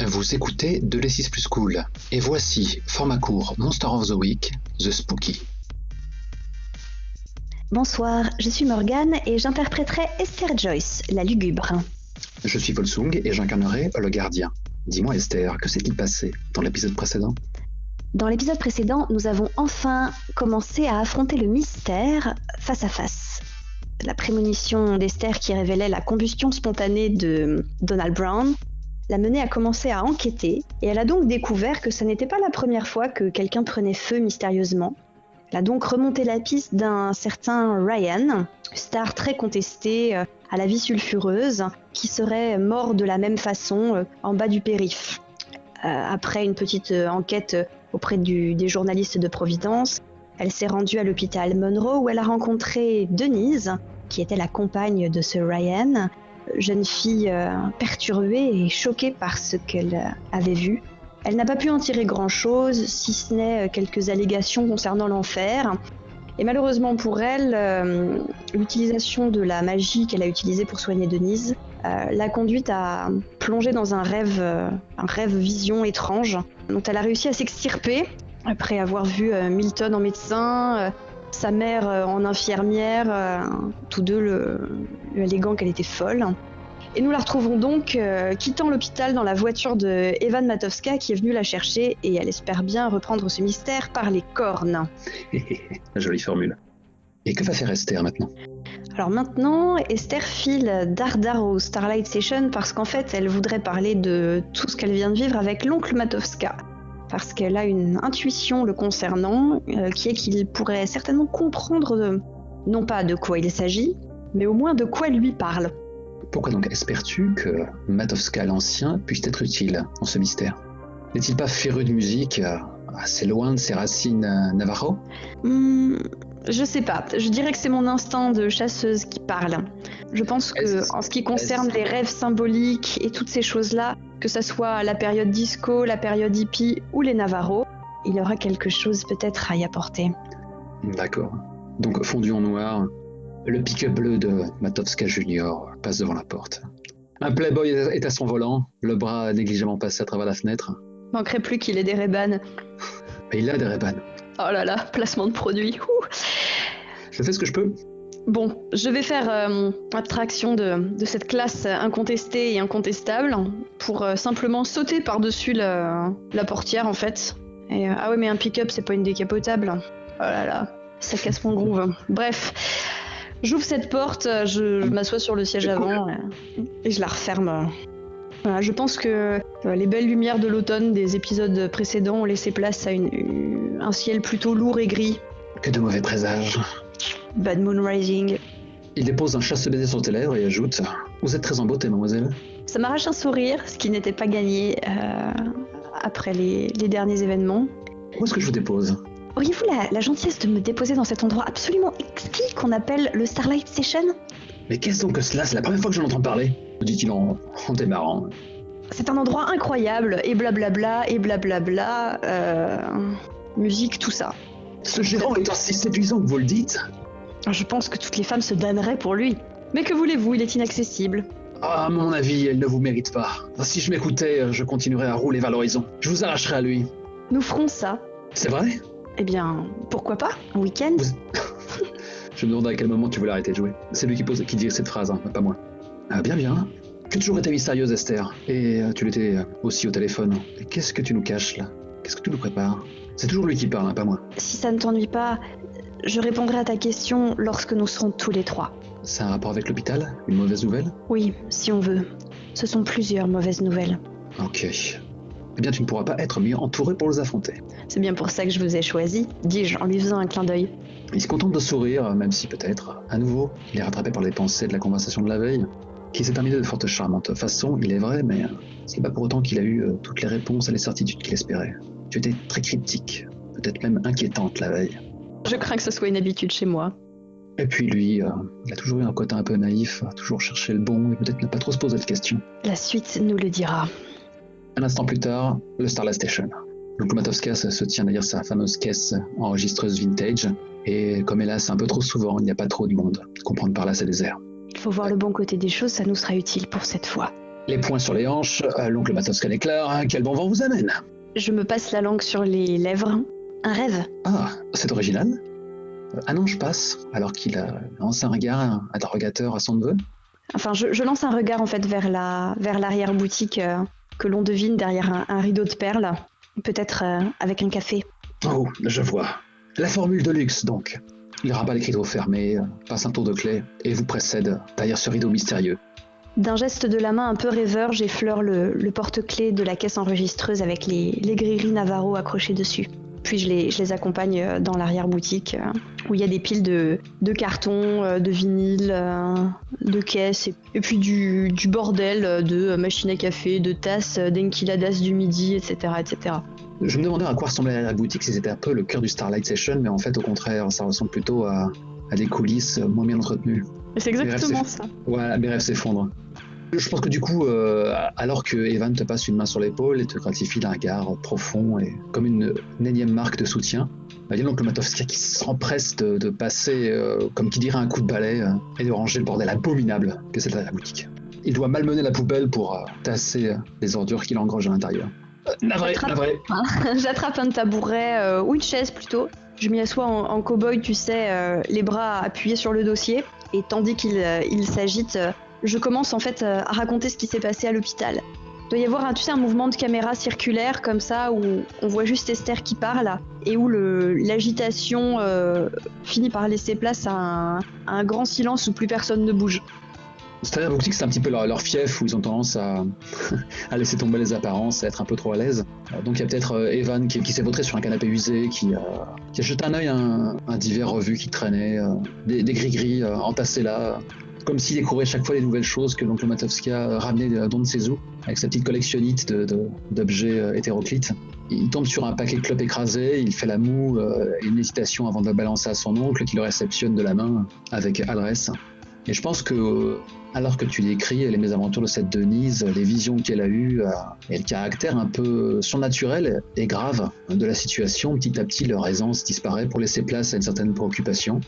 Vous écoutez De l'E6 Plus Cool, et voici, format court Monster of the Week, The Spooky. Bonsoir, je suis Morgane et j'interpréterai Esther Joyce, la lugubre. Je suis Volsung et j'incarnerai le gardien. Dis-moi Esther, que s'est-il passé dans l'épisode précédent ? Dans l'épisode précédent, nous avons enfin commencé à affronter le mystère face à face. La prémonition d'Esther qui révélait la combustion spontanée de Donald Brown l'a menée à commencer à enquêter et elle a donc découvert que ce n'était pas la première fois que quelqu'un prenait feu mystérieusement. Elle a donc remonté la piste d'un certain Ryan, star très contesté à la vie sulfureuse, qui serait mort de la même façon en bas du périph'. Après une petite enquête auprès des journalistes de Providence, elle s'est rendue à l'hôpital Monroe où elle a rencontré Denise, qui était la compagne de ce Ryan, jeune fille perturbée et choquée par ce qu'elle avait vu. Elle n'a pas pu en tirer grand-chose, si ce n'est quelques allégations concernant l'enfer. Et malheureusement pour elle, l'utilisation de la magie qu'elle a utilisée pour soigner Denise l'a conduite à plonger dans un rêve vision étrange, dont elle a réussi à s'extirper après avoir vu Milton en médecin, sa mère en infirmière, tous deux lui alléguant qu'elle était folle. Et nous la retrouvons donc quittant l'hôpital dans la voiture de Evan Matowska qui est venu la chercher et elle espère bien reprendre ce mystère par les cornes. Jolie formule. Et que va faire Esther maintenant ? Alors maintenant, Esther file dardard au Starlight Station parce qu'en fait, elle voudrait parler de tout ce qu'elle vient de vivre avec l'oncle Matowska. Parce qu'elle a une intuition le concernant, qui est qu'il pourrait certainement comprendre, non pas de quoi il s'agit, mais au moins de quoi elle lui parle. Pourquoi donc espères-tu que Matowska l'Ancien puisse être utile dans ce mystère ? N'est-il pas féru de musique, assez loin de ses racines Navajo ? Je sais pas, je dirais que c'est mon instinct de chasseuse qui parle. Je pense que en ce qui concerne les rêves symboliques et toutes ces choses-là, que ça soit la période disco, la période hippie ou les Navajo, il y aura quelque chose peut-être à y apporter. D'accord. Donc fondu en noir, le pick-up bleu de Matowska Junior passe devant la porte. Un playboy est à son volant, le bras négligemment passé à travers la fenêtre. Manquerait plus qu'il ait des Ray-Ban. Et il a des Ray-Ban. Oh là là, placement de produit. Je fais ce que je peux. Bon, je vais faire abstraction de cette classe incontestée et incontestable pour simplement sauter par-dessus la portière en fait. Et, ah ouais, mais un pick-up c'est pas une décapotable. Oh là là, ça casse mon groove. Bref, j'ouvre cette porte, je m'assois sur le siège avant et je la referme. Voilà, je pense que les belles lumières de l'automne des épisodes précédents ont laissé place à un ciel plutôt lourd et gris. Que de mauvais présages. Bad Moon Rising. Il dépose un chasse-baiser sur tes lèvres et ajoute « Vous êtes très en beauté, mademoiselle ». Ça m'arrache un sourire, ce qui n'était pas gagné après les derniers événements. Où est-ce que je vous dépose ? Auriez-vous la gentillesse de me déposer dans cet endroit absolument exquis qu'on appelle le Starlight Station ? Mais qu'est-ce donc que cela ? C'est la première fois que j'en entends parler, dit-il en démarrant. C'est un endroit incroyable, et blablabla, musique, tout ça. Ce gérant est aussi séduisant que vous le dites ? Je pense que toutes les femmes se damneraient pour lui. Mais que voulez-vous, il est inaccessible. Ah, à mon avis, elle ne vous mérite pas. Si je m'écoutais, je continuerais à rouler vers l'horizon. Je vous arracherais à lui. Nous ferons ça. C'est vrai ? Eh bien, pourquoi pas ? Un week-end ? Je me demandais à quel moment tu voulais arrêter de jouer. C'est lui qui dit cette phrase, hein, pas moi. Ah, bien. Tu as toujours été mystérieuse, Esther. Et tu l'étais aussi au téléphone. Et qu'est-ce que tu nous caches, là ? Qu'est-ce que tu nous prépares ? C'est toujours lui qui parle, hein, pas moi. Si ça ne t'ennuie pas, je répondrai à ta question lorsque nous serons tous les trois. C'est un rapport avec l'hôpital ? Une mauvaise nouvelle ? Oui, si on veut. Ce sont plusieurs mauvaises nouvelles. Ok. Eh bien, tu ne pourras pas être mieux entouré pour les affronter. C'est bien pour ça que je vous ai choisi, dis-je en lui faisant un clin d'œil. Il se contente de sourire, même si peut-être, à nouveau, il est rattrapé par les pensées de la conversation de la veille, qui s'est terminée de forte charmante façon, il est vrai, mais ce n'est pas pour autant qu'il a eu toutes les réponses et les certitudes qu'il espérait. Tu étais très cryptique, peut-être même inquiétante la veille. Je crains que ce soit une habitude chez moi. Et puis lui, il a toujours eu un côté un peu naïf, a toujours cherché le bon et peut-être ne pas trop se poser de questions. La suite nous le dira. Un instant plus tard, le Starlight Station. Donc Matowska se tient derrière sa fameuse caisse enregistreuse vintage, et comme hélas un peu trop souvent, il n'y a pas trop de monde. Comprendre par là, c'est désert. Il faut voir le bon côté des choses, ça nous sera utile pour cette fois. Les poings sur les hanches, l'oncle Matowska déclare « Quel bon vent vous amène ?» Je me passe la langue sur les lèvres. Un rêve. Ah, c'est original. Ah non, je passe, alors qu'il lance un regard interrogateur à son neveu. Enfin, je lance un regard en fait vers l'arrière-boutique que l'on devine derrière un rideau de perles. Peut-être avec un café. Oh, je vois. La formule de luxe, donc. Il rabat les rideaux fermés, passe un tour de clé et vous précède derrière ce rideau mystérieux. D'un geste de la main un peu rêveur, j'effleure le porte-clés de la caisse enregistreuse avec les grilleries Navarro accrochées dessus. Puis je les accompagne dans l'arrière-boutique où il y a des piles de cartons, de vinyles, de caisses et puis du bordel de machines à café, de tasses, d'enquiladas du midi, etc., etc. Je me demandais à quoi ressemblait l'arrière-boutique, si c'était un peu le cœur du Starlight Session, mais en fait au contraire, ça ressemble plutôt à des coulisses moins bien entretenues. C'est exactement ça. Ouais, mes rêves s'effondrent. Je pense que du coup, alors que Evan te passe une main sur l'épaule et te gratifie d'un regard profond et comme une énième marque de soutien, il y a l'oncle Matowska qui s'empresse de passer, comme qui dirait un coup de balai, et de ranger le bordel abominable que c'est la boutique. Il doit malmener la poubelle pour tasser les ordures qu'il engrange à l'intérieur. Navré. J'attrape un tabouret, ou une chaise plutôt. Je m'y assois en cow-boy, tu sais, les bras appuyés sur le dossier. Et tandis qu'il s'agite, je commence en fait à raconter ce qui s'est passé à l'hôpital. Il doit y avoir un mouvement de caméra circulaire comme ça où on voit juste Esther qui parle et où l'agitation finit par laisser place à un grand silence où plus personne ne bouge. C'est-à-dire boutique, c'est un petit peu leur fief où ils ont tendance à laisser tomber les apparences, à être un peu trop à l'aise. Donc il y a peut-être Evan qui s'est vautré sur un canapé usé, qui a jeté un œil à un divers revues qui traînaient, des gris-gris entassés là, comme s'il découvrait chaque fois les nouvelles choses que l'oncle Matowska ramenait d'on ne sait où, avec sa petite collectionnite d'objets hétéroclites. Il tombe sur un paquet de clopes écrasées, il fait la moue et une hésitation avant de le balancer à son oncle qui le réceptionne de la main avec adresse. Et je pense que, alors que tu décris les mésaventures de cette Denise, les visions qu'elle a eues et le caractère un peu surnaturel et grave de la situation, petit à petit leur aisance disparaît pour laisser place à une certaine préoccupation.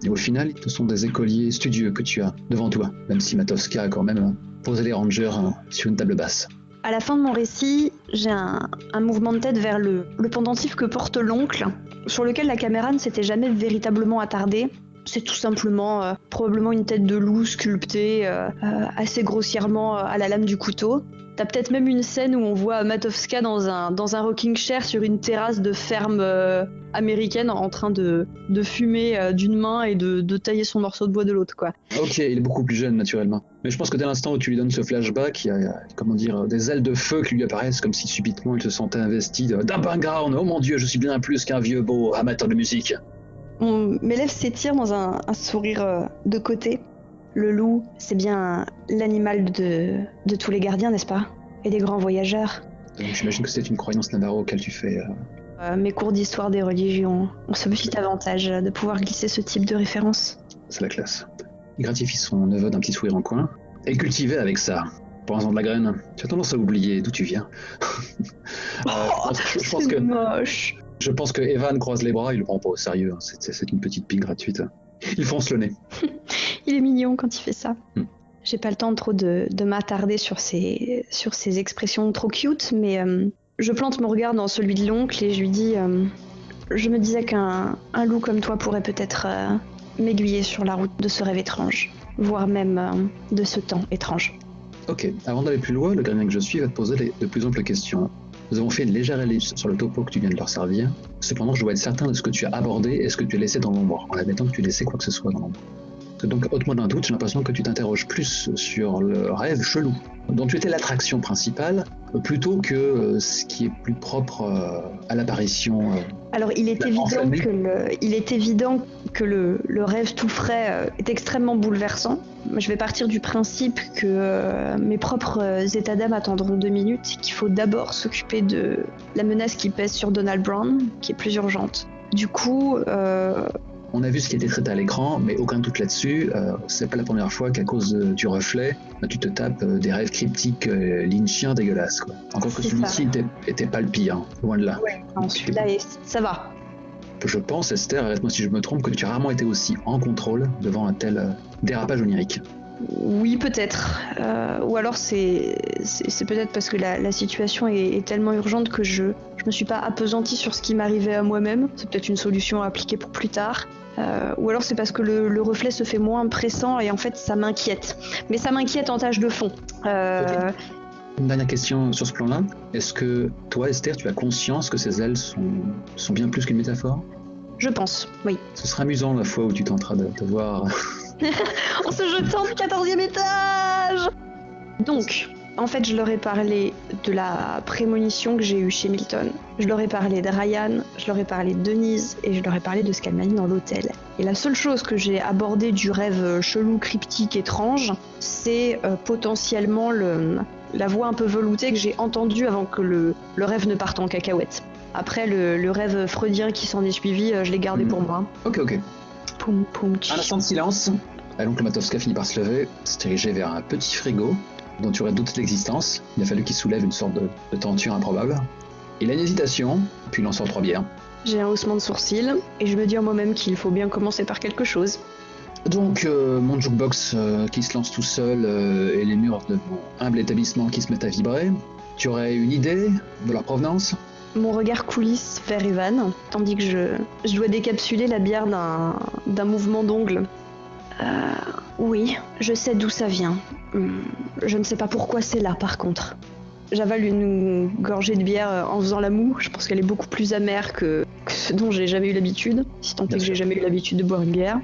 Et au final, ce sont des écoliers studieux que tu as devant toi, même si Matowska a quand même posé les rangers sur une table basse. À la fin de mon récit, j'ai un mouvement de tête vers le pendentif que porte l'oncle, sur lequel la caméra ne s'était jamais véritablement attardée. C'est tout simplement probablement une tête de loup sculptée assez grossièrement à la lame du couteau. T'as peut-être même une scène où on voit Matowska dans un rocking chair sur une terrasse de ferme américaine en train de fumer d'une main et de tailler son morceau de bois de l'autre, quoi. Ok, il est beaucoup plus jeune naturellement. Mais je pense que dès l'instant où tu lui donnes ce flashback, il y a des ailes de feu qui lui apparaissent comme si subitement il se sentait investi d'un background. Oh mon Dieu, je suis bien plus qu'un vieux beau amateur de musique. Mes lèvres s'étirent dans un sourire de côté. Le loup, c'est bien l'animal de tous les gardiens, n'est-ce pas? Et des grands voyageurs. Donc j'imagine que c'est une croyance Navarro auquel tu fais... Mes cours d'histoire des religions ont ce petit avantage de pouvoir glisser ce type de référence. C'est la classe. Il gratifie son neveu d'un petit sourire en coin. Et cultivé avec ça. Prends-en de la graine. Tu as tendance à oublier d'où tu viens. Je pense que... moche. Je pense que Evan croise les bras, il le prend pas au sérieux. C'est une petite pique gratuite. Il fonce le nez. Il est mignon quand il fait ça. J'ai pas le temps trop de m'attarder sur ces expressions trop cute, mais je plante mon regard dans celui de l'oncle et je lui dis je me disais qu'un loup comme toi pourrait peut-être m'aiguiller sur la route de ce rêve étrange, voire même de ce temps étrange. Ok, avant d'aller plus loin, le gardien que je suis va te poser de plus amples questions. Nous avons fait une légère ellipse sur le topo que tu viens de leur servir. Cependant, je dois être certain de ce que tu as abordé et ce que tu as laissé dans l'ombre, en admettant que tu laissais quoi que ce soit dans l'ombre. Donc, ôte-moi d'un doute, j'ai l'impression que tu t'interroges plus sur le rêve chelou, dont tu étais l'attraction principale, plutôt que ce qui est plus propre à l'apparition. Alors, il est évident que le rêve tout frais est extrêmement bouleversant. Je vais partir du principe que mes propres états d'âme attendront 2 minutes et qu'il faut d'abord s'occuper de la menace qui pèse sur Donald Brown, qui est plus urgente. Du coup... On a vu ce qui était traité à l'écran, mais aucun doute là-dessus. C'est pas la première fois qu'à cause du reflet, tu te tapes des rêves cryptiques lynchiens dégueulasses, quoi. Encore que celui-ci était pas le pire, loin de là. Ouais, celui-là, ça va. Je pense, Esther, arrête-moi si je me trompe, que tu as rarement été aussi en contrôle devant un tel dérapage onirique. Oui, peut-être. Ou alors c'est peut-être parce que la situation est tellement urgente que je me suis pas appesantie sur ce qui m'arrivait à moi-même. C'est peut-être une solution à appliquer pour plus tard. Ou alors c'est parce que le reflet se fait moins pressant et en fait ça m'inquiète. Mais ça m'inquiète en tâche de fond. Une dernière question sur ce plan-là. Est-ce que toi, Esther, tu as conscience que ces ailes sont bien plus qu'une métaphore? Je pense, oui. Ce serait amusant la fois où tu tenteras de voir... En se jetant du 14e étage! Donc, en fait, je leur ai parlé de la prémonition que j'ai eue chez Milton. Je leur ai parlé de Ryan, je leur ai parlé de Denise, et je leur ai parlé de ce qu'elle m'a dit dans l'hôtel. Et la seule chose que j'ai abordée du rêve chelou, cryptique, étrange, c'est potentiellement la voix un peu veloutée que j'ai entendue avant que le rêve ne parte en cacahuète. Après, le rêve freudien qui s'en est suivi, je l'ai gardé pour moi. Ok. Poum, poum, Un instant de silence. L'oncle Matovska finit par se lever, se diriger vers un petit frigo dont tu aurais douté de l'existence. Il a fallu qu'il soulève une sorte de tenture improbable. Il a une hésitation, puis il en sort 3 bières. J'ai un haussement de sourcils, et je me dis en moi-même qu'il faut bien commencer par quelque chose. Donc, mon jukebox qui se lance tout seul et les murs de mon humble établissement qui se mettent à vibrer. Tu aurais une idée de leur provenance? Mon regard coulisse vers Evan, tandis que je dois décapsuler la bière d'un mouvement d'ongle. Oui, je sais d'où ça vient. Je ne sais pas pourquoi c'est là, par contre. J'avale une gorgée de bière en faisant la moue. Je pense qu'elle est beaucoup plus amère que ce dont j'ai jamais eu l'habitude, si tant est que j'ai jamais eu l'habitude de boire une bière.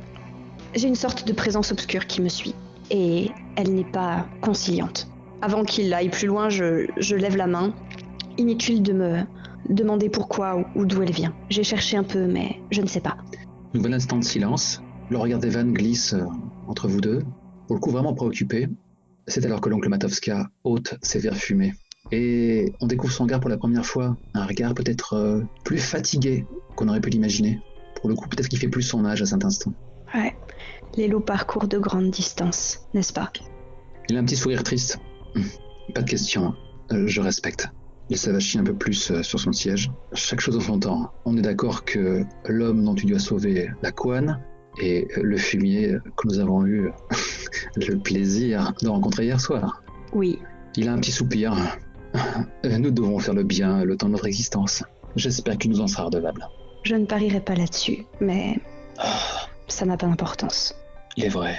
J'ai une sorte de présence obscure qui me suit, et elle n'est pas conciliante. Avant qu'il aille plus loin, je lève la main. Inutile de me demander pourquoi ou d'où elle vient. J'ai cherché un peu, mais je ne sais pas. Un bon instant de silence. Le regard d'Evan glisse entre vous deux, pour le coup vraiment préoccupé. C'est alors que l'oncle Matovska ôte ses verres fumés. Et on découvre son regard pour la première fois. Un regard peut-être plus fatigué qu'on aurait pu l'imaginer. Pour le coup, peut-être qu'il fait plus son âge à cet instant. Ouais, les loups parcourent de grandes distances, n'est-ce pas? Il a un petit sourire triste. Pas de question, je respecte. Il s'avachit un peu plus sur son siège. Chaque chose en son temps. On est d'accord que l'homme dont tu dois sauver la couenne et le fumier que nous avons eu le plaisir de rencontrer hier soir. Oui. Il a un petit soupir. Nous devons faire le bien le temps de notre existence. J'espère qu'il nous en sera redevable. Je ne parierai pas là-dessus, mais ça n'a pas d'importance. Il est vrai.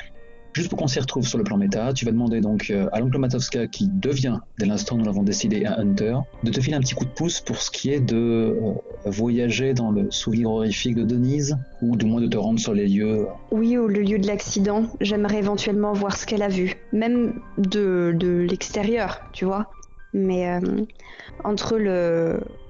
Juste pour qu'on s'y retrouve sur le plan méta, tu vas demander donc à l'oncle Matovska, qui devient, dès l'instant où nous l'avons décidé, un hunter, de te filer un petit coup de pouce pour ce qui est de voyager dans le souvenir horrifique de Denise, ou du moins de te rendre sur les lieux. Oui, ou le lieu de l'accident. J'aimerais éventuellement voir ce qu'elle a vu, même de l'extérieur, tu vois. Mais entre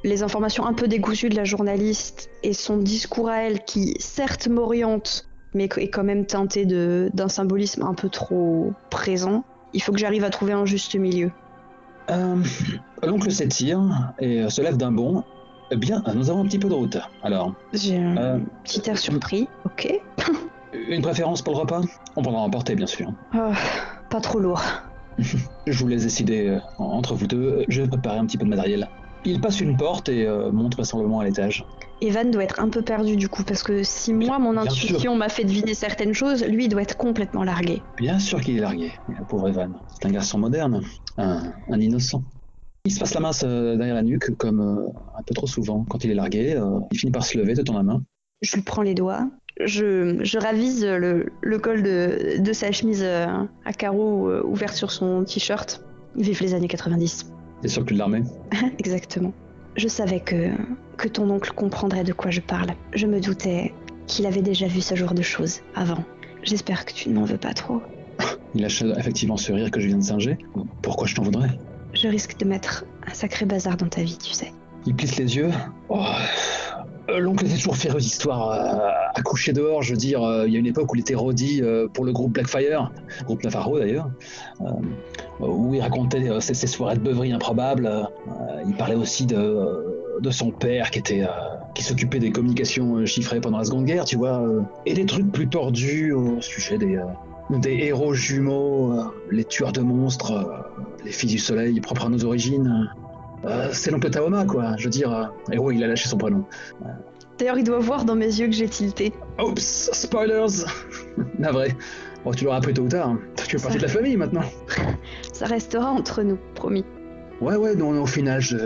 les informations un peu dégoûtues de la journaliste et son discours à elle, qui certes m'oriente, mais est quand même teinté d'un symbolisme un peu trop présent, il faut que j'arrive à trouver un juste milieu. L'oncle s'étire et se lève d'un bond. Eh bien, nous avons un petit peu de route, alors. J'ai un petit air surpris, ok. Une préférence pour le repas? On prendra à emporter, bien sûr. Pas trop lourd. Je vous laisse décider entre vous deux. Je vais préparer un petit peu de matériel. Il passe une porte et monte vraisemblablement à l'étage. Evan doit être un peu perdu du coup, parce que si moi, mon intuition m'a fait deviner certaines choses, lui il doit être complètement largué. Bien sûr qu'il est largué, le pauvre Evan. C'est un garçon moderne, un innocent. Il se passe la main derrière la nuque, comme un peu trop souvent. Quand il est largué, il finit par se lever, te tend la main. Je lui prends les doigts. Je ravise le col de sa chemise à carreaux ouverte sur son t-shirt. Vive les années 90. T'es sûr que tu l'as armé? Exactement. Je savais que ton oncle comprendrait de quoi je parle. Je me doutais qu'il avait déjà vu ce genre de choses avant. J'espère que tu ne m'en veux pas trop. Il lâche effectivement ce rire que je viens de singer. Pourquoi je t'en voudrais? Je risque de mettre un sacré bazar dans ta vie, tu sais. Il plisse les yeux. L'oncle était toujours féru d'histoires à coucher dehors. Je veux dire, il y a une époque où il était roadie pour le groupe Blackfire, groupe Navarro d'ailleurs, où il racontait ses soirées de beuverie improbables. Il parlait aussi de son père qui s'occupait des communications chiffrées pendant la Seconde Guerre, tu vois, et des trucs plus tordus au sujet des héros jumeaux, les tueurs de monstres, les filles du soleil propres à nos origines. C'est l'oncle Taoma, quoi. Je veux dire, et oui, il a lâché son prénom. D'ailleurs, il doit voir dans mes yeux que j'ai tilté. Oups, spoilers. Navré. Oh, tu l'auras appris tôt ou tard. Hein. Tu fais partie de la famille maintenant. Ça restera entre nous, promis. Ouais, non, au final, je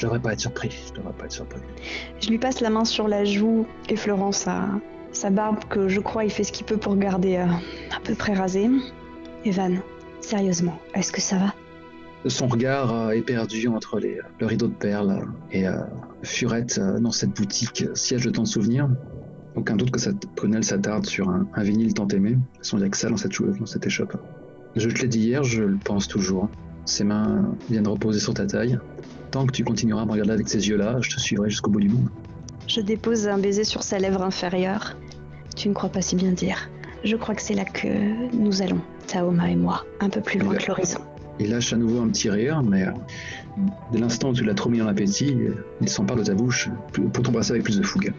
devrais pas être surpris. Je lui passe la main sur la joue, effleurant sa barbe que je crois il fait ce qu'il peut pour garder à peu près rasée. Evan, sérieusement, est-ce que ça va? Son regard est perdu entre le rideau de perles et Furette dans cette boutique, siège de tant de souvenirs. Aucun doute que cette prunelle s'attarde sur un vinyle tant aimé. Il n'y a que ça dans cette échoppe. Je te l'ai dit hier, je le pense toujours. Ses mains viennent reposer sur ta taille. Tant que tu continueras à me regarder avec ces yeux-là, je te suivrai jusqu'au bout du monde. Je dépose un baiser sur sa lèvre inférieure. Tu ne crois pas si bien dire. Je crois que c'est là que nous allons, Taoma et moi, un peu plus loin que l'horizon. Il lâche à nouveau un petit rire, mais dès l'instant où tu l'as trop mis dans l'appétit, il s'empare de ta bouche pour t'embrasser avec plus de fougue.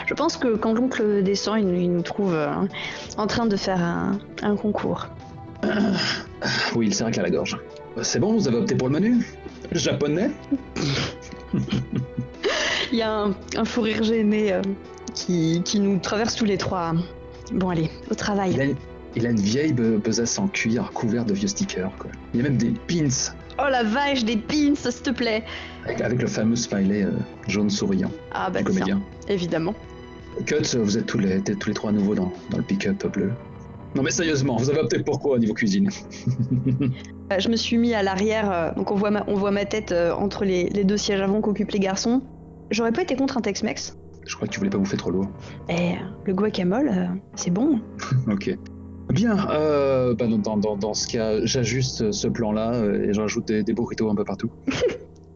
Je pense que quand l'oncle descend, il nous trouve en train de faire un concours. Oui, il s'est raclé à la gorge. C'est bon, vous avez opté pour le menu japonais? Il y a un fou rire gêné qui nous traverse tous les trois. Bon allez, au travail. Il a une vieille besace en cuir couverte de vieux stickers, quoi. Il y a même des pins. Oh la vache, des pins, s'il te plaît. Avec le fameux smiley jaune souriant du comédien. Évidemment. Cut, vous êtes tous les trois à nouveau dans le pick-up bleu. Non mais sérieusement, vous avez opté pour quoi au niveau cuisine? Je me suis mis à l'arrière, donc on voit ma tête entre les deux sièges avant qu'occupent les garçons. J'aurais pas été contre un Tex-Mex. Je crois que tu voulais pas bouffer trop lourd. Le guacamole, c'est bon. Ok. Bien, dans ce cas, j'ajuste ce plan-là et je rajoute des burritos un peu partout.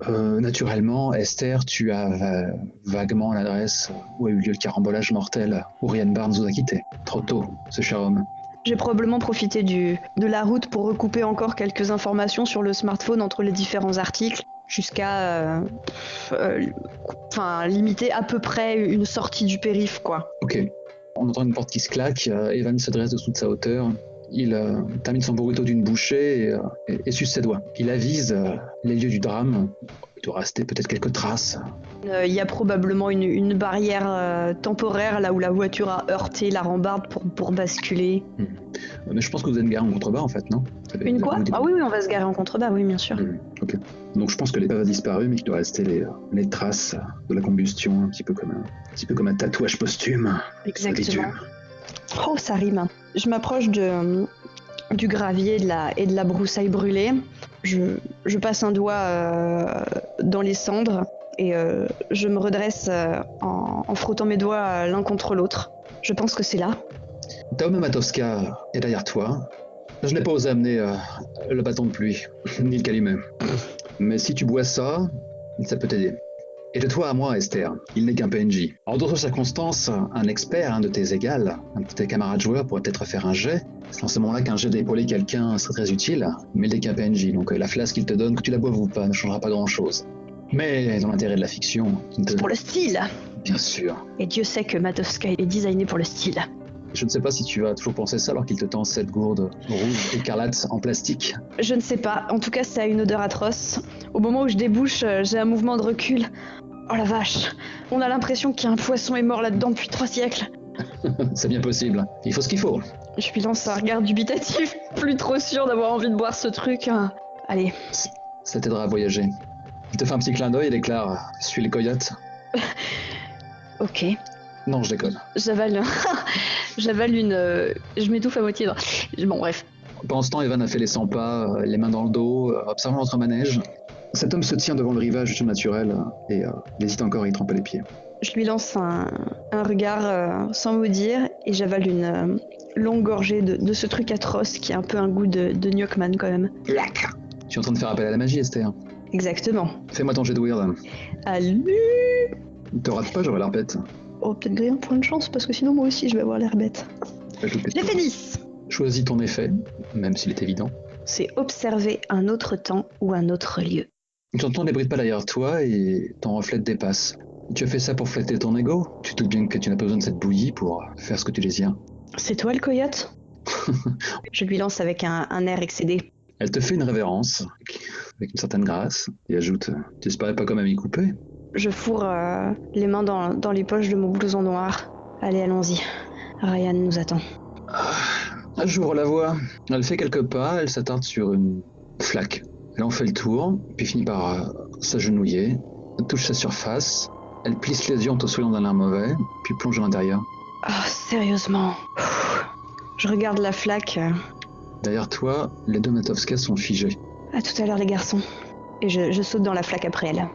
Naturellement, Esther, tu as vaguement l'adresse où a eu lieu le carambolage mortel où Ryan Barnes vous a quitté. Trop tôt, ce cher homme. J'ai probablement profité de la route pour recouper encore quelques informations sur le smartphone entre les différents articles, jusqu'à limiter à peu près une sortie du périph', quoi. Ok. On entend une porte qui se claque, Evan se dresse dessous de sa hauteur. Il termine son burrito d'une bouchée et suce ses doigts. Il avise les lieux du drame. Il doit rester peut-être quelques traces. Il y a probablement une barrière temporaire là où la voiture a heurté la rambarde pour basculer. Mais je pense que vous êtes garé en contrebas en fait, non? Une quoi? Ah oui, on va se garer en contrebas, oui, bien sûr. Ok. Donc je pense que l'épave a disparu, mais qu'il doit rester les traces de la combustion, un petit peu comme un tatouage posthume. Exactement. Oh, ça rime. Je m'approche du gravier et de la broussaille brûlée. Je passe un doigt dans les cendres et je me redresse en frottant mes doigts l'un contre l'autre. Je pense que c'est là. Taoma Matowska est derrière toi. Je n'ai pas osé amener le bâton de pluie, ni le calumet. Mais si tu bois ça peut t'aider. Et de toi à moi, Esther, il n'est qu'un PNJ. En d'autres circonstances, un expert, un de tes égals, un de tes camarades joueurs pourrait peut-être faire un jet. C'est en ce moment-là qu'un jet d'épauler quelqu'un serait très utile, mais il n'est qu'un PNJ, donc la flasque qu'il te donne, que tu la boives ou pas, ne changera pas grand-chose. Mais dans l'intérêt de la fiction... C'est pour le style. Bien sûr. Et Dieu sait que Matowska est designé pour le style. Je ne sais pas si tu vas toujours penser ça alors qu'il te tend cette gourde rouge écarlate en plastique. Je ne sais pas. En tout cas, ça a une odeur atroce. Au moment où je débouche, j'ai un mouvement de recul. Oh la vache. On a l'impression qu'un poisson est mort là-dedans depuis 3 siècles. C'est bien possible. Il faut ce qu'il faut. Je lui lance un regard dubitatif, plus trop sûr d'avoir envie de boire ce truc. Allez. Ça t'aidera à voyager. Il te fait un petit clin d'œil et déclare « Suis les coyotes ». Ok. Non, je déconne. J'avale une... Je m'étouffe à moitié. Bon, bref. Pendant ce temps, Evan a fait les 100 pas, les mains dans le dos, observant l'entre-manège. Cet homme se tient devant le rivage surnaturel et il hésite encore à y tremper les pieds. Je lui lance un regard sans mot dire et j'avale une longue gorgée de ce truc atroce qui a un peu un goût de Gnocchman quand même. Tu es en train de faire appel à la magie, Esther. Exactement. Fais-moi ton jet de weird. Allez. Te rate pas, j'aurai l'air bête. Oh, peut-être griller un point de chance parce que sinon moi aussi je vais avoir l'air bête. J'ai fait 10. Choisis ton effet, même s'il est évident. C'est observer un autre temps ou un autre lieu. Tu entends les bruits de pas derrière toi et ton reflet te dépasse. Tu as fait ça pour flatter ton ego? Tu te doutes bien que tu n'as pas besoin de cette bouillie pour faire ce que tu désires. C'est toi le coyote? Je lui lance avec un air excédé. Elle te fait une révérence, avec une certaine grâce, et ajoute « Tu disparais pas comme ami coupé ?» Je fourre les mains dans les poches de mon blouson noir. Allez, allons-y. Ryan nous attend. J'ouvre la voie. Elle fait quelques pas, elle s'attarde sur une flaque. Elle en fait le tour, puis finit par s'agenouiller, touche sa surface, elle plisse les yeux en te souriant d'un air mauvais, puis plonge à l'intérieur. Ah, sérieusement. Je regarde la flaque. Derrière toi, les deux Matovska sont figés. À tout à l'heure, les garçons. Et je saute dans la flaque après elle.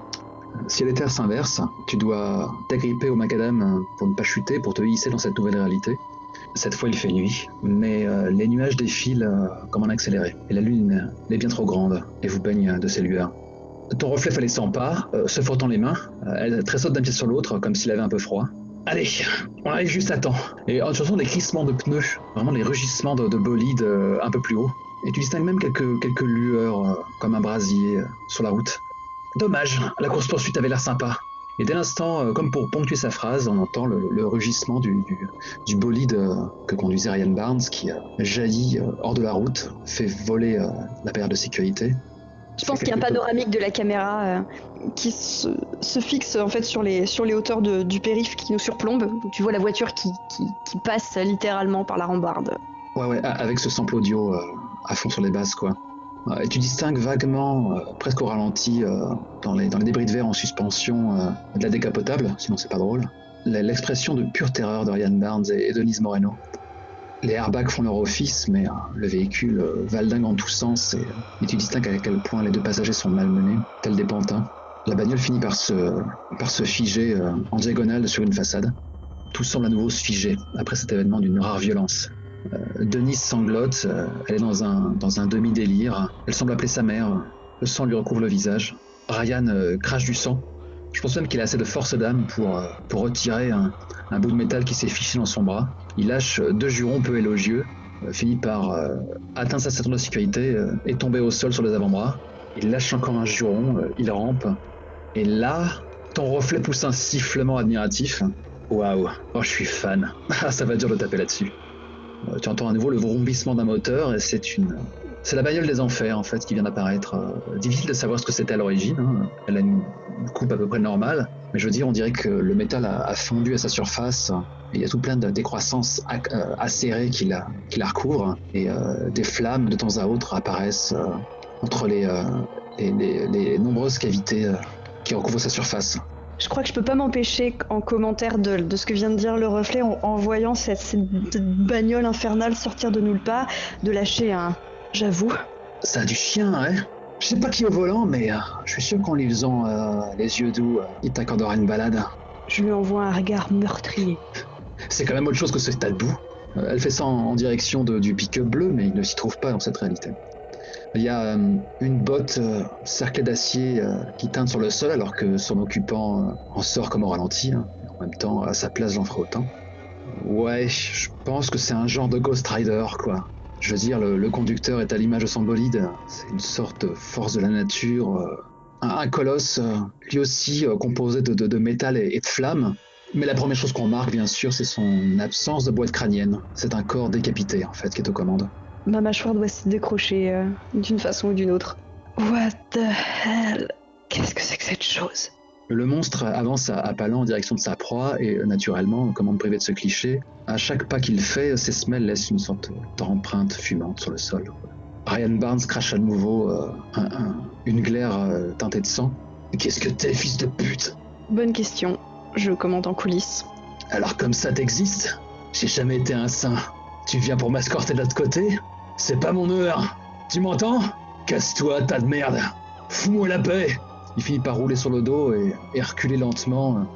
Si les terres s'inversent, tu dois t'agripper au macadam pour ne pas chuter, pour te hisser dans cette nouvelle réalité. Cette fois, il fait nuit, mais les nuages défilent comme en accéléré. Et la lune est bien trop grande et vous baigne de ses lueurs. Ton reflet fait les 100 pas, se frottant les mains. Elle tressaute d'un pied sur l'autre, comme s'il avait un peu froid. Allez, on arrive juste à temps. Et tu entends des crissements de pneus, vraiment des rugissements de bolides un peu plus haut. Et tu distingues même quelques lueurs, comme un brasier, sur la route. Dommage, la course-poursuite avait l'air sympa. Et dès l'instant, comme pour ponctuer sa phrase, on entend le rugissement du bolide que conduisait Ryan Barnes qui jaillit hors de la route, fait voler la barrière de sécurité. Je pense qu'il y a un panoramique de la caméra qui se fixe en fait sur les hauteurs du périph' qui nous surplombe. Tu vois la voiture qui passe littéralement par la rambarde. Ouais, avec ce sample audio à fond sur les basses, quoi. Et tu distingues vaguement, presque au ralenti, dans les débris de verre en suspension de la décapotable, sinon c'est pas drôle, l'expression de pure terreur de Ryan Barnes et Denise Moreno. Les airbags font leur office, mais le véhicule valdingue en tous sens et tu distingues à quel point les deux passagers sont malmenés, tels des pantins. La bagnole finit par se figer en diagonale sur une façade. Tout semble à nouveau se figer après cet événement d'une rare violence. Denise sanglote, elle est dans un demi-délire. Elle semble appeler sa mère. Le sang lui recouvre le visage. Ryan crache du sang. Je pense même qu'il a assez de force d'âme pour retirer un bout de métal qui s'est fiché dans son bras. Il lâche 2 jurons peu élogieux, finit par atteindre sa ceinture de sécurité et tomber au sol sur les avant-bras. Il lâche encore un juron, il rampe. Et là, ton reflet pousse un sifflement admiratif. Waouh, oh je suis fan. Ça va dur de taper là-dessus. Tu entends à nouveau le vrombissement d'un moteur et c'est la bagnole des enfers en fait qui vient d'apparaître. Difficile de savoir ce que c'était à l'origine. Hein. Elle a une coupe à peu près normale, mais je veux dire, on dirait que le métal a fondu à sa surface. Et il y a tout plein de décroissances acérées qui la recouvrent et des flammes de temps à autre apparaissent entre les nombreuses cavités qui recouvrent sa surface. Je crois que je peux pas m'empêcher, en commentaire de ce que vient de dire le reflet, en voyant cette bagnole infernale sortir de nulle part, de lâcher un « j'avoue ». Ça a du chien, hein. Je sais pas qui est au volant, mais je suis sûr qu'en lui faisant les yeux doux, il t'accordera une balade. Je lui envoie un regard meurtrier. C'est quand même autre chose que ce tas de boue. Elle fait ça en direction du pick-up bleu, mais il ne s'y trouve pas dans cette réalité. Il y a une botte cerclée d'acier qui teinte sur le sol alors que son occupant en sort comme au ralenti. Hein. En même temps, à sa place, j'en ferai autant. Ouais, je pense que c'est un genre de Ghost Rider, quoi. Je veux dire, le conducteur est à l'image de son bolide. C'est une sorte de force de la nature. Un colosse, lui aussi composé de métal et de flammes. Mais la première chose qu'on remarque, bien sûr, c'est son absence de boîte crânienne. C'est un corps décapité, en fait, qui est aux commandes. Ma mâchoire doit se décrocher d'une façon ou d'une autre. What the hell? Qu'est-ce que c'est que cette chose? Le monstre avance à pas lents en direction de sa proie et naturellement, comment me priver de ce cliché, à chaque pas qu'il fait, ses semelles laissent une sorte d'empreinte fumante sur le sol. Ryan Barnes crache à nouveau une glaire teintée de sang. Qu'est-ce que t'es, fils de pute? Bonne question, je commente en coulisses. Alors comme ça t'existes? J'ai jamais été un saint. Tu viens pour m'escorter de l'autre côté? C'est pas mon heure. Tu m'entends? Casse-toi, tas de merde. Fous-moi la paix. Il finit par rouler sur le dos et reculer lentement.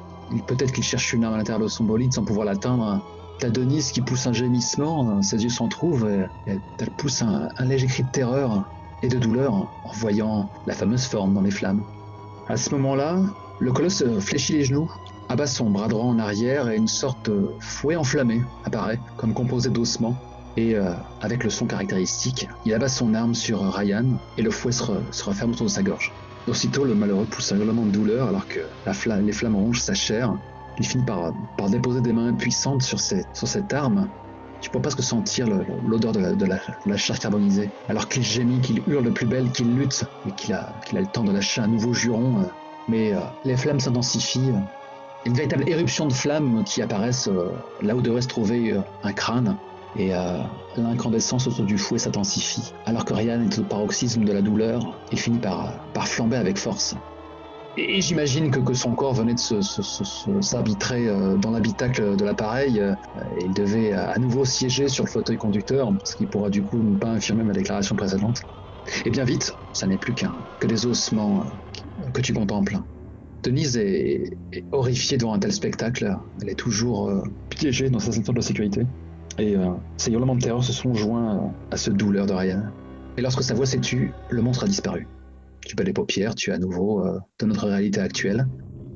Peut-être qu'il cherche une arme à l'intérieur de son bolide sans pouvoir l'atteindre. T'as Denise qui pousse un gémissement, ses yeux s'entrouvent et elle pousse un léger cri de terreur et de douleur en voyant la fameuse forme dans les flammes. À ce moment-là, le colosse fléchit les genoux, abat son bras droit en arrière et une sorte de fouet enflammé apparaît comme composé d'ossements. Et avec le son caractéristique, il abat son arme sur Ryan et le fouet se referme autour de sa gorge. Aussitôt, le malheureux pousse un hurlement de douleur alors que les flammes rongent sa chair. Il finit par déposer des mains impuissantes sur cette arme. Tu peux presque sentir l'odeur de la chair carbonisée. Alors qu'il gémit, qu'il hurle de plus belle, qu'il lutte et qu'il a le temps de lâcher un nouveau juron. Mais les flammes s'intensifient. Une véritable éruption de flammes qui apparaissent là où devrait se trouver un crâne. Et l'incandescence autour du fouet s'intensifie. Alors que Ryan est au paroxysme de la douleur, il finit par flamber avec force. Et j'imagine que son corps venait de s'arbitrer dans l'habitacle de l'appareil. Il devait à nouveau siéger sur le fauteuil conducteur, ce qui pourra du coup ne pas infirmer ma déclaration précédente. Et bien vite, ça n'est plus que des ossements que tu contemples. Denise est horrifiée devant un tel spectacle. Elle est toujours piégée dans sa ceinture de sécurité. Et ses hurlements de terreur se sont joints à cette douleur de Ryan. Et lorsque sa voix s'est tue, le monstre a disparu. Tu bats les paupières, tu es à nouveau dans notre réalité actuelle.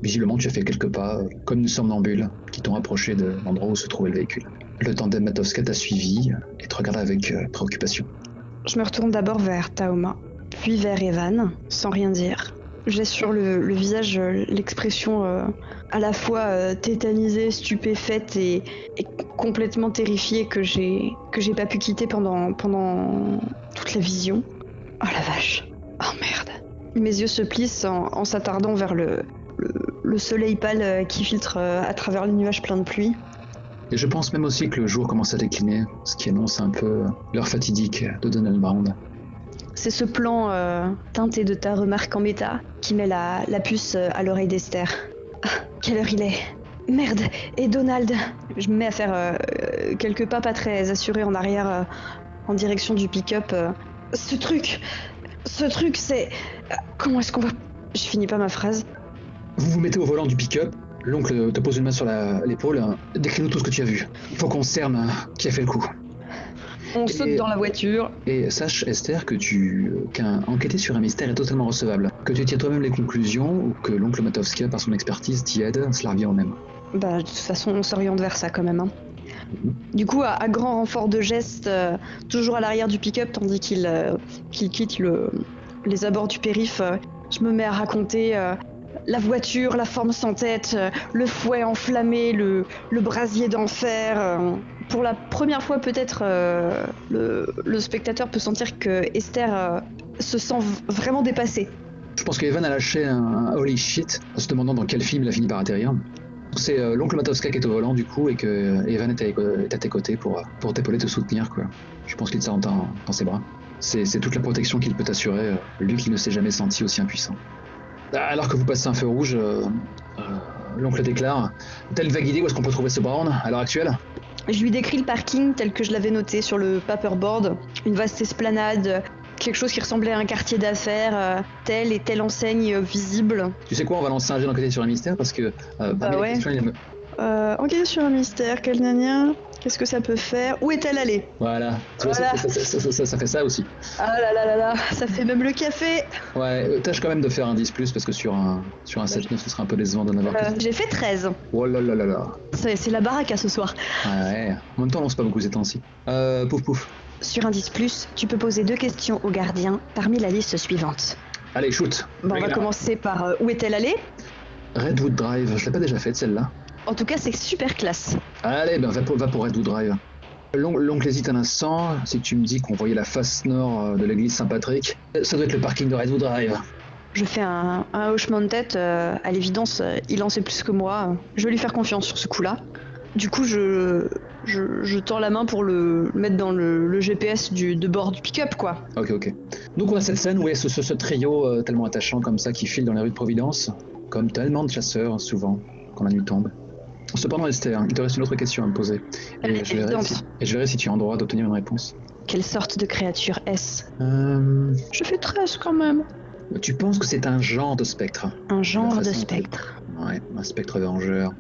Visiblement, tu as fait quelques pas, comme une somnambule, qui t'ont approché de l'endroit où se trouvait le véhicule. Le tandem Matowska t'a suivi et te regarde avec préoccupation. Je me retourne d'abord vers Taoma, puis vers Evan, sans rien dire. J'ai sur le visage l'expression à la fois tétanisée, stupéfaite et complètement terrifiée que j'ai pas pu quitter pendant toute la vision. Oh la vache. Oh merde. Mes yeux se plissent en s'attardant vers le soleil pâle qui filtre à travers les nuages pleins de pluie. Et je pense même aussi que le jour commence à décliner, ce qui annonce un peu l'heure fatidique de Donald Brown. C'est ce plan teinté de ta remarque en méta qui met la puce à l'oreille d'Esther. Ah, quelle heure il est? Merde, et Donald? Je me mets à faire quelques pas pas très assurés en arrière en direction du pick-up. Ce truc, c'est... comment est-ce qu'on va... Je finis pas ma phrase. Vous vous mettez au volant du pick-up, l'oncle te pose une main sur l'épaule. Décris-nous tout ce que tu as vu. Il faut qu'on cerne qui a fait le coup. On saute dans la voiture. Et sache, Esther, qu'enquêter sur un mystère est totalement recevable. Que tu tires toi-même les conclusions ou que l'oncle Matowska, par son expertise, t'y aide, cela revient au même. Bah, de toute façon, on s'oriente vers ça quand même. Hein. Du coup, à grand renfort de gestes, toujours à l'arrière du pick-up, tandis qu'il quitte les abords du périph', je me mets à raconter la voiture, la forme sans tête, le fouet enflammé, le brasier d'enfer. Pour la première fois, peut-être, le spectateur peut sentir que Esther se sent vraiment dépassée. Je pense qu'Evan a lâché un holy shit en se demandant dans quel film il a fini par atterrir. C'est l'oncle Matowska qui est au volant du coup et que Evan est à tes côtés pour t'épauler, te soutenir quoi. Je pense qu'il te sent dans ses bras. C'est toute la protection qu'il peut t'assurer, lui qui ne s'est jamais senti aussi impuissant. Alors que vous passez un feu rouge, l'oncle déclare « T'as une vague idée où est-ce qu'on peut trouver ce Brown à l'heure actuelle ?» Je lui décris le parking tel que je l'avais noté sur le paperboard, une vaste esplanade, quelque chose qui ressemblait à un quartier d'affaires, telle et telle enseigne visible. Tu sais quoi, on va lancer un jet d'enquêter sur un mystère parce que ouais. questions, enquêter sur un mystère, quel gna. Qu'est-ce que ça peut faire? Où est-elle allée? Voilà, tu vois, ça fait ça aussi. Ah là, ça fait même le café. Ouais, tâche quand même de faire un 10+, parce que sur un 7-9, ce sera un peu décevant d'en avoir que... J'ai fait 13. Oh là là là là. C'est la baraque à ce soir. Ouais, en même temps, on lance pas beaucoup ces temps-ci. Pouf. Sur un 10+, tu peux poser 2 questions au gardien parmi la liste suivante. Allez, shoot. Bon, on va commencer par où est-elle allée? Redwood Drive, je l'ai pas déjà faite celle-là. En tout cas, c'est super classe. Allez, ben va pour Redwood Drive. L'oncle hésite un instant. Si tu me dis qu'on voyait la face nord de l'église Saint-Patrick, ça doit être le parking de Redwood Drive. Je fais un hochement de tête. À l'évidence, il en sait plus que moi. Je vais lui faire confiance sur ce coup-là. Du coup, je tends la main pour le mettre dans le GPS de bord du pick-up, quoi. Ok. Donc on a cette scène où il y a ce trio tellement attachant comme ça qui file dans les rues de Providence, comme tellement de chasseurs, souvent, quand la nuit tombe. Cependant, Esther, il te reste une autre question à me poser. Et je verrai si tu es en droit d'obtenir une réponse. Quelle sorte de créature est-ce? Je fais 13 quand même. Tu penses que c'est un genre de spectre? Un genre de spectre? Ouais, un spectre vengeur.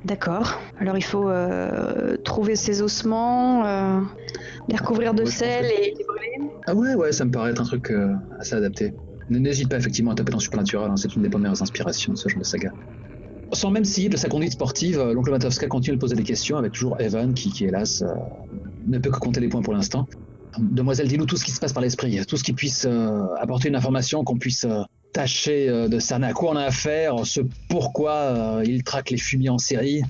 D'accord. Alors il faut trouver ses ossements, les recouvrir de sel et les brûler. Ah ouais, ça me paraît être un truc assez adapté. N'hésite pas effectivement à taper dans Supernatural, hein, c'est une des premières inspirations de ce genre de saga. Sans même scier de sa conduite sportive, l'oncle Matowska continue de poser des questions avec toujours Evan qui hélas, ne peut que compter les points pour l'instant. Demoiselle, dis-nous tout ce qui se passe par l'esprit, tout ce qui puisse apporter une information qu'on puisse tâcher de cerner à quoi on a affaire, ce pourquoi il traque les fumiers en série,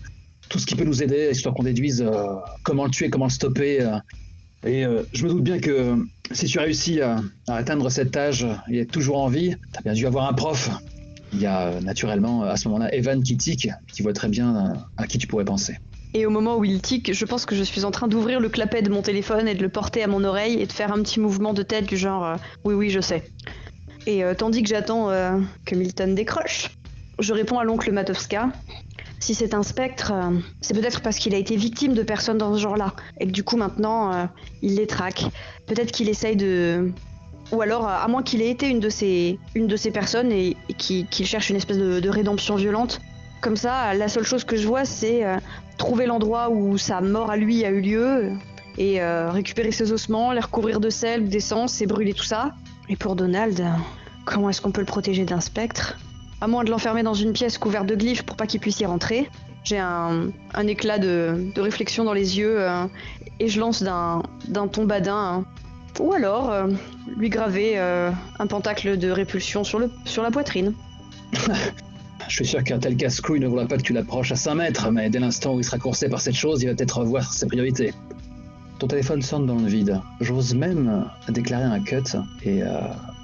tout ce qui peut nous aider, histoire qu'on déduise comment le tuer, comment le stopper. Et je me doute bien que si tu réussis à atteindre cet âge et être toujours en vie, t'as bien dû avoir un prof. Il y a naturellement à ce moment-là Evan qui tique, qui voit très bien à qui tu pourrais penser. Et au moment où il tic, je pense que je suis en train d'ouvrir le clapet de mon téléphone et de le porter à mon oreille et de faire un petit mouvement de tête du genre oui, je sais. Et tandis que j'attends que Milton décroche, je réponds à l'oncle Matowska. Si c'est un spectre, c'est peut-être parce qu'il a été victime de personnes dans ce genre-là. Et que du coup maintenant, il les traque. Peut-être qu'il essaye de... Ou alors, à moins qu'il ait été une de ces personnes et qu'il cherche une espèce de rédemption violente. Comme ça, la seule chose que je vois, c'est trouver l'endroit où sa mort à lui a eu lieu et récupérer ses ossements, les recouvrir de sel, d'essence et brûler tout ça. Et pour Donald, comment est-ce qu'on peut le protéger d'un spectre ? À moins de l'enfermer dans une pièce couverte de glyphes pour pas qu'il puisse y rentrer. J'ai un éclat de réflexion dans les yeux et je lance d'un ton badin. Ou alors, lui graver un pentacle de répulsion sur la poitrine. Je suis sûr qu'un tel casse-couille ne voudra pas que tu l'approches à 5 mètres, mais dès l'instant où il sera coursé par cette chose, il va peut-être revoir ses priorités. Ton téléphone sonne dans le vide. J'ose même déclarer un cut, et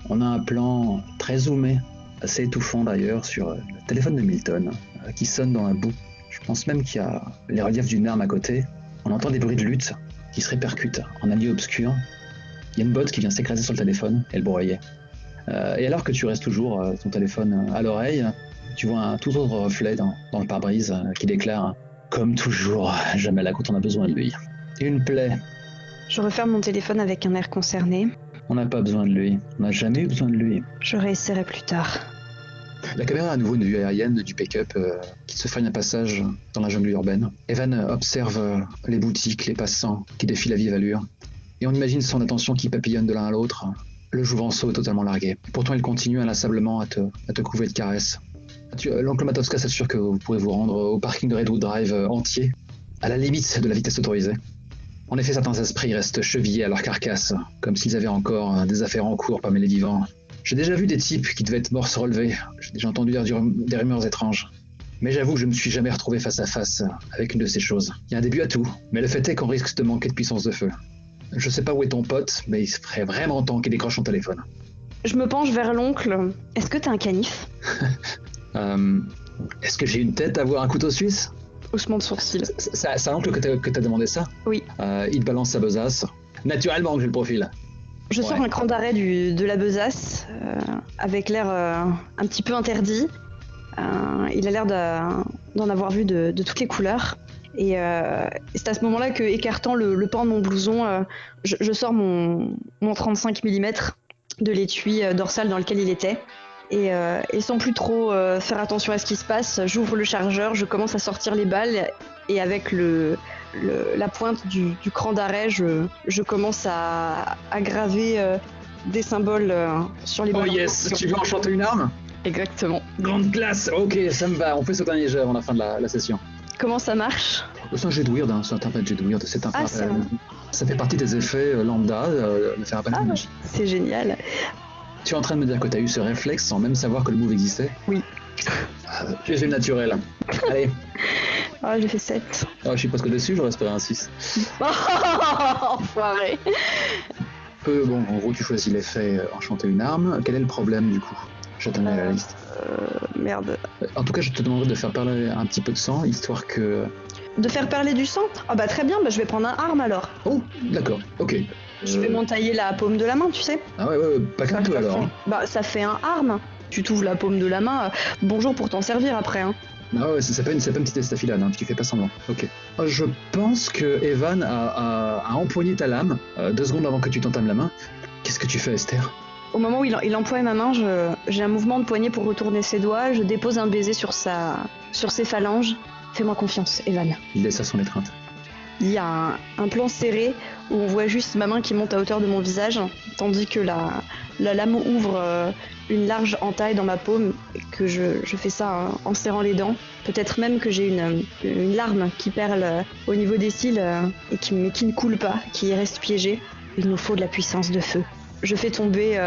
on a un plan très zoomé, assez étouffant d'ailleurs, sur le téléphone de Milton, qui sonne dans la boue. Je pense même qu'il y a les reliefs d'une arme à côté. On entend des bruits de lutte qui se répercutent en un lieu obscur. Il y a une botte qui vient s'écraser sur le téléphone et le broyer. Et alors que tu restes toujours ton téléphone à l'oreille, tu vois un tout autre reflet dans le pare-brise qui déclare « Comme toujours, jamais là quand on a besoin de lui. Une plaie. » Je referme mon téléphone avec un air concerné. On n'a pas besoin de lui. On n'a jamais eu besoin de lui. Je réessayerai plus tard. La caméra a à nouveau une vue aérienne du pick-up qui se fraye un passage dans la jungle urbaine. Evan observe les boutiques, les passants qui défilent à vive allure. Et on imagine son attention qui papillonne de l'un à l'autre. Le jouvenceau est totalement largué. Pourtant, il continue inlassablement à te couver de caresses. L'oncle Matowska s'assure que vous pourrez vous rendre au parking de Redwood Drive entier, à la limite de la vitesse autorisée. En effet, certains esprits restent chevillés à leur carcasse, comme s'ils avaient encore des affaires en cours parmi les vivants. J'ai déjà vu des types qui devaient être morts se relever. J'ai déjà entendu des rumeurs étranges. Mais j'avoue que je ne me suis jamais retrouvé face à face avec une de ces choses. Il y a un début à tout, mais le fait est qu'on risque de manquer de puissance de feu. Je sais pas où est ton pote, mais il se ferait vraiment temps qu'il décroche son téléphone. Je me penche vers l'oncle. Est-ce que t'as un canif ? Est-ce que j'ai une tête à voir un couteau suisse ? Haussement de sourcil. C'est un oncle que t'as demandé ça ? Oui. Il te balance sa besace. Naturellement que j'ai le profil. Je sors un cran d'arrêt de la besace, avec l'air un petit peu interdit. Il a l'air d'en avoir vu de toutes les couleurs. Et c'est à ce moment-là que, écartant le pan de mon blouson, je sors mon 35 mm de l'étui dorsal dans lequel il était. Et sans plus trop faire attention à ce qui se passe, j'ouvre le chargeur, je commence à sortir les balles et avec la pointe du cran d'arrêt, je commence à graver des symboles sur les balles. Oh yes, tu veux enchanter une arme ? Exactement. Grande classe, ok, ça me va, on fait sauter un léger avant la fin de la session. Comment ça marche ? C'est un jet de weird, c'est un pas de jet de weird, c'est un ça fait partie des effets lambda de faire appel à la magie. C'est génial. Tu es en train de me dire que tu as eu ce réflexe sans même savoir que le move existait ? Oui. Je suis naturel. Allez. Ah, j'ai fait 7. Je suis presque dessus, j'aurais espéré un 6. Enfoiré. Bon, en gros, tu choisis l'effet enchanter une arme. Quel est le problème, du coup ? Je t'en ai à la liste. Merde. En tout cas, je te demanderai de faire parler un petit peu de sang, histoire que... De faire perler du sang ? Ah bah très bien, je vais prendre un arme alors. Oh, d'accord, ok. Je vais m'entailler la paume de la main, tu sais. Ah ouais, pas qu'un peu alors. Bah ça fait un arme. Tu t'ouvres la paume de la main, bonjour pour t'en servir après. Hein. Ah ouais, c'est pas une petite estafilade, tu fais pas semblant. Ok. Je pense que Evan a empoigné ta lame 2 secondes avant que tu t'entames la main. Qu'est-ce que tu fais, Esther ? Au moment où il empoigne ma main, j'ai un mouvement de poignet pour retourner ses doigts, je dépose un baiser sur ses phalanges. Fais-moi confiance, Evan. Il laisse à son étreinte. Il y a un plan serré où on voit juste ma main qui monte à hauteur de mon visage, tandis que la lame ouvre une large entaille dans ma paume et que je fais ça en serrant les dents. Peut-être même que j'ai une larme qui perle au niveau des cils et qui ne coule pas, qui reste piégée. Il nous faut de la puissance de feu. Je fais tomber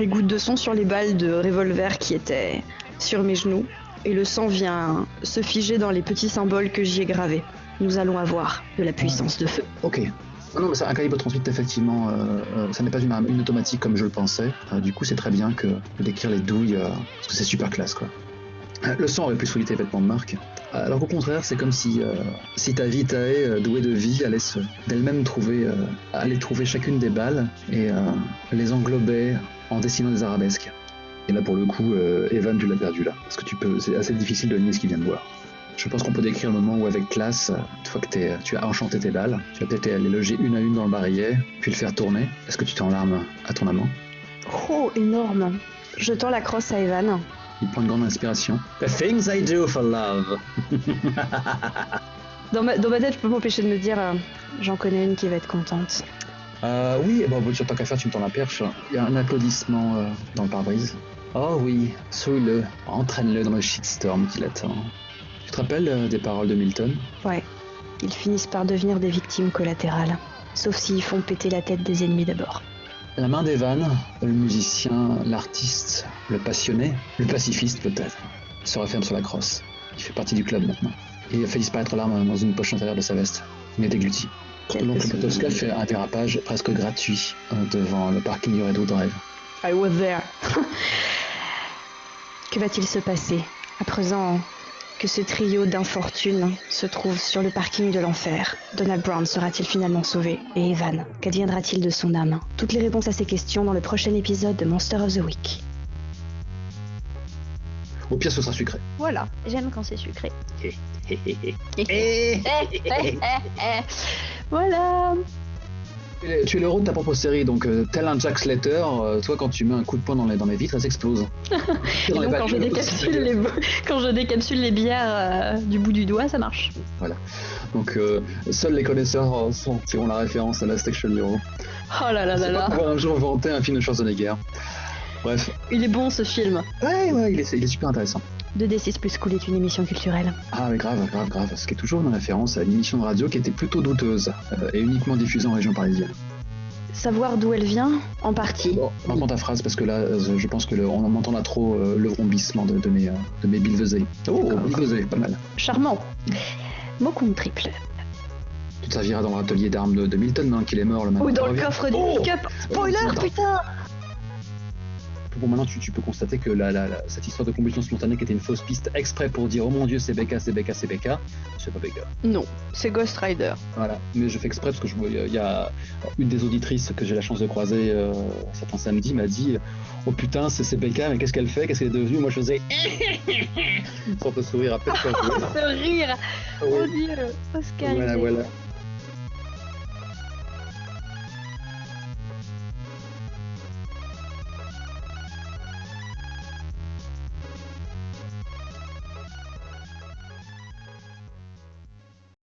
les gouttes de sang sur les balles de revolver qui étaient sur mes genoux et le sang vient se figer dans les petits symboles que j'y ai gravés. Nous allons avoir de la puissance de feu. Ok. Non, mais un calibre 38, effectivement, ça n'est pas une automatique comme je le pensais. Du coup, c'est très bien que de décrire les douilles, parce que c'est super classe, quoi. Le sang aurait pu souiller tes vêtements de marque. Alors qu'au contraire, c'est comme si ta vitae, douée de vie, d'elle-même allait trouver chacune des balles et les englobait en dessinant des arabesques. Et là, pour le coup, Evan, tu l'as perdu là. Parce que c'est assez difficile de nier ce qu'il vient de voir. Je pense qu'on peut décrire le moment où, avec classe, une fois que tu as enchanté tes balles, tu vas peut-être les loger une à une dans le barillet, puis le faire tourner. Est-ce que tu t'es en larmes à ton amant? Oh, énorme. Je tends la crosse à Evan. Il prend une grande inspiration. The things I do for love. Dans ma tête, je peux m'empêcher de me dire j'en connais une qui va être contente. Oui, sur tant qu'à faire, tu me tends la perche. Il y a un applaudissement dans le pare-brise. Oh oui, souille-le, entraîne-le dans le shitstorm qui l'attend. Tu te rappelles des paroles de Milton? Ouais, ils finissent par devenir des victimes collatérales. Sauf s'ils font péter la tête des ennemis d'abord. La main d'Evan, le musicien, l'artiste, le passionné, le pacifiste peut-être, se referme sur la crosse. Il fait partie du club maintenant. Et il a fait disparaître l'arme dans une poche intérieure de sa veste. Il est dégluti. Donc le Tosca fait un dérapage presque gratuit devant le parking du Redwood Drive. I was there. Que va-t-il se passer à présent que ce trio d'infortunes se trouve sur le parking de l'enfer? Donald Brown sera-t-il finalement sauvé? Et Evan, qu'adviendra-t-il de son âme? Toutes les réponses à ces questions dans le prochain épisode de Monster of the Week. Au pire, ce sera sucré. Voilà, j'aime quand c'est sucré. Voilà. Tu es le héros de ta propre série, donc tel un Jack Slater, toi quand tu mets un coup de poing dans les vitres, elles explosent. Et donc quand je décapsule les bières du bout du doigt, ça marche. Voilà. Donc seuls les connaisseurs sentiront la référence à Last Action Hero. Oh là là là là. On va un jour vanter un film de Schwarzenegger. Bref. Il est bon ce film. Ouais, il est super intéressant. 2D6 plus Cool est une émission culturelle. Ah mais grave. Ce qui est toujours une référence à une émission de radio qui était plutôt douteuse et uniquement diffusée en région parisienne. Savoir d'où elle vient, en partie. Bon, reprends ta phrase parce que là, je pense que on entend là trop le vrombissement de mes billevesées. Oh, billevesées, pas mal. Charmant. Mot compte triple. Tu te serviras dans le râtelier d'armes de Milton, qu'il est mort le matin. Ou dans le coffre du pick-up. Spoiler, putain. Bon, maintenant tu peux constater que cette histoire de combustion spontanée qui était une fausse piste exprès pour dire oh mon dieu c'est Becca, c'est pas Becca. Non, c'est Ghost Rider. Voilà, mais je fais exprès parce que il y a une des auditrices que j'ai la chance de croiser certains samedis m'a dit oh putain c'est Becca, mais qu'est-ce qu'elle fait, qu'est-ce qu'elle est devenue? Moi je faisais une sorte de sourire à peine quand je Ce rire. oui. Oh dieu, Oscar. Voilà.